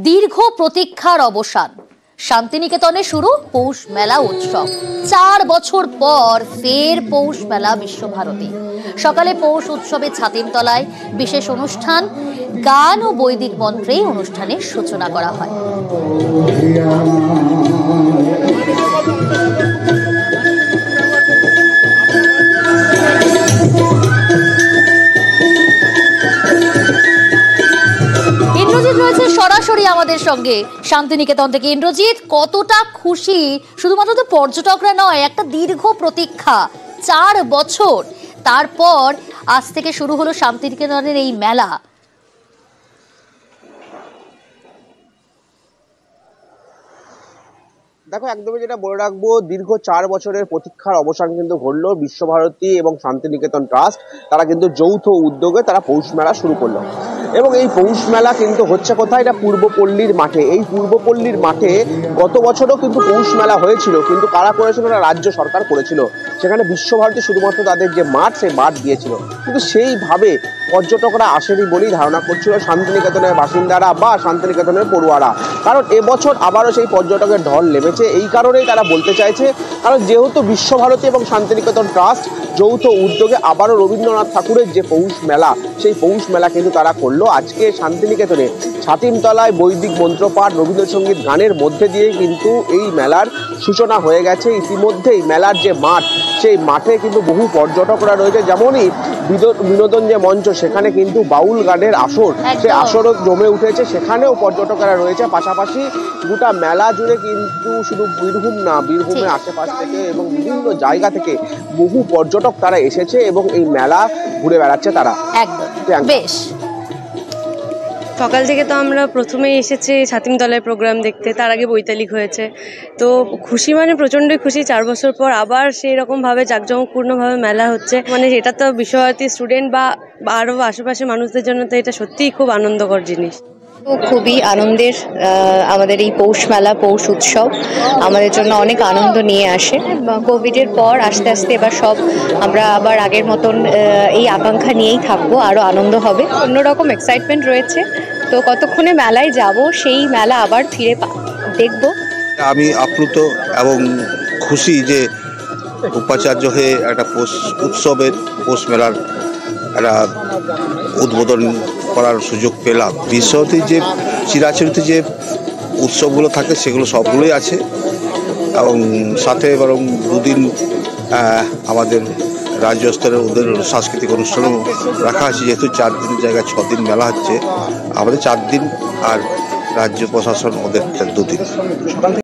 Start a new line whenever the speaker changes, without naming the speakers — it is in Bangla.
দীর্ঘ প্রতীক্ষার অবসান, শান্তিনিকেতনে শুরু পৌষ মেলা উৎসব। 4 বছর পর ফের পৌষ মেলা বিশ্বভারতী। সকালে পৌষ উৎসবে ছাতিমতলায় বিশেষ অনুষ্ঠান, গান ও বৈদিক মন্ত্রে অনুষ্ঠানের সূচনা করা হয়। ইন্দ্রজিৎ রয়েছে সরাসরি আমাদের সঙ্গে শান্তিনিকেতন থেকে। ইন্দ্রজিৎ, কতটা খুশি শুধুমাত্র তো পর্যটকরা নয়, একটা দীর্ঘ প্রতীক্ষা 4 বছর, তারপর আজ থেকে শুরু হলো শান্তিনিকেতনের এই মেলা।
দেখো, একদমই যেটা বলে রাখবো, দীর্ঘ 4 বছরের প্রতীক্ষার অবসান কিন্তু ঘটলো। বিশ্বভারতী এবং শান্তিনিকেতন ট্রাস্ট তারা কিন্তু যৌথ উদ্যোগে তারা পৌষ মেলা শুরু করলো। এবং এই পৌষ মেলা কিন্তু হচ্ছে কোথায়? এটা পূর্বপল্লীর মাঠে। এই পূর্বপল্লীর মাঠে গত বছরও কিন্তু পৌষ মেলা হয়েছিল, কিন্তু কারা করেছিল? না, রাজ্য সরকার করেছিল। সেখানে বিশ্বভারতী শুধুমাত্র তাদের যে মাঠ, সেই মাঠ দিয়েছিল, কিন্তু সেইভাবে পর্যটকরা আসেনি বলেই ধারণা করছিল শান্তিনিকেতনের বাসিন্দারা বা শান্তিনিকেতনের পড়ুয়ারা। কারণ এবছর আবারও সেই পর্যটকের ঢল নেমেছে। এই কারণেই তারা বলতে চাইছে, কারণ যেহেতু বিশ্বভারতী এবং শান্তিনিকেতন ট্রাস্ট যৌথ উদ্যোগে আবারও রবীন্দ্রনাথ ঠাকুরের যে পৌষ মেলা, সেই পৌষ মেলা কিন্তু তারা করলো আজকে শান্তিনিকেতনে। ছাতিমতলায় বৈদিক মন্ত্রপাঠ, রবীন্দ্রসঙ্গীত, গানের মধ্যে দিয়ে কিন্তু এই মেলার সূচনা হয়ে গেছে। ইতিমধ্যেই মেলার যে মাঠ, সেই মাঠে কিন্তু বহু পর্যটকরা রয়েছে। যেমনই বিনোদন যে মঞ্চ, সেখানে কিন্তু বাউল গানের আসর, সেই আসরও জমে উঠেছে, সেখানেও পর্যটকরা রয়েছে। পাশাপাশি গোটা মেলা জুড়ে কিন্তু শুধু বীরভূম না, বীরভূমের আশেপাশ থেকে এবং বিভিন্ন জায়গা থেকে বহু পর্যটক তারা এসেছে এবং এই মেলা ঘুরে বেড়াচ্ছে তারা।
একদম বেশ।
সকাল থেকে তো আমরা প্রথমেই এসেছি ছাতিমতলায় প্রোগ্রাম দেখতে, তার আগে বৈতালিক হয়েছে। তো খুশি মানে প্রচণ্ডই খুশি, 4 বছর পর আবার সেই রকমভাবে জাঁকজমকপূর্ণভাবে মেলা হচ্ছে। মানে এটা তো বিশ্বভারতী স্টুডেন্ট বা আরও আশেপাশে মানুষদের জন্য তো এটা সত্যিই খুব আনন্দকর জিনিস।
খুবই আনন্দের আমাদের এই পৌষ মেলা, পৌষ উৎসব আমাদের জন্য অনেক আনন্দ নিয়ে আসে। কোভিডের পর আস্তে আস্তে এবার সব আমরা আবার আগের মতন এই আকাঙ্ক্ষা নিয়েই থাকবো, আরও আনন্দ হবে, অন্যরকম এক্সাইটমেন্ট রয়েছে। তো কতক্ষণে মেলায় যাব, সেই মেলা আবার ফিরে দেখব।
আমি আপ্লুত এবং খুশি যে উপাচার্য হয়ে একটা পৌষ মেলার একটা উদ্বোধন করার সুযোগ পেলাম। বিশ্বভারতীর যে চিরাচরিত যে উৎসবগুলো থাকে, সেগুলো সবগুলোই আছে এবং সাথে বরং 2 দিন আমাদের রাজ্য স্তরের ওদের সাংস্কৃতিক অনুষ্ঠানও রাখা আছে। যেহেতু 4 দিনের জায়গায় 6 দিন মেলা হচ্ছে, আমাদের 4 দিন আর রাজ্য প্রশাসন ওদের 2 দিন।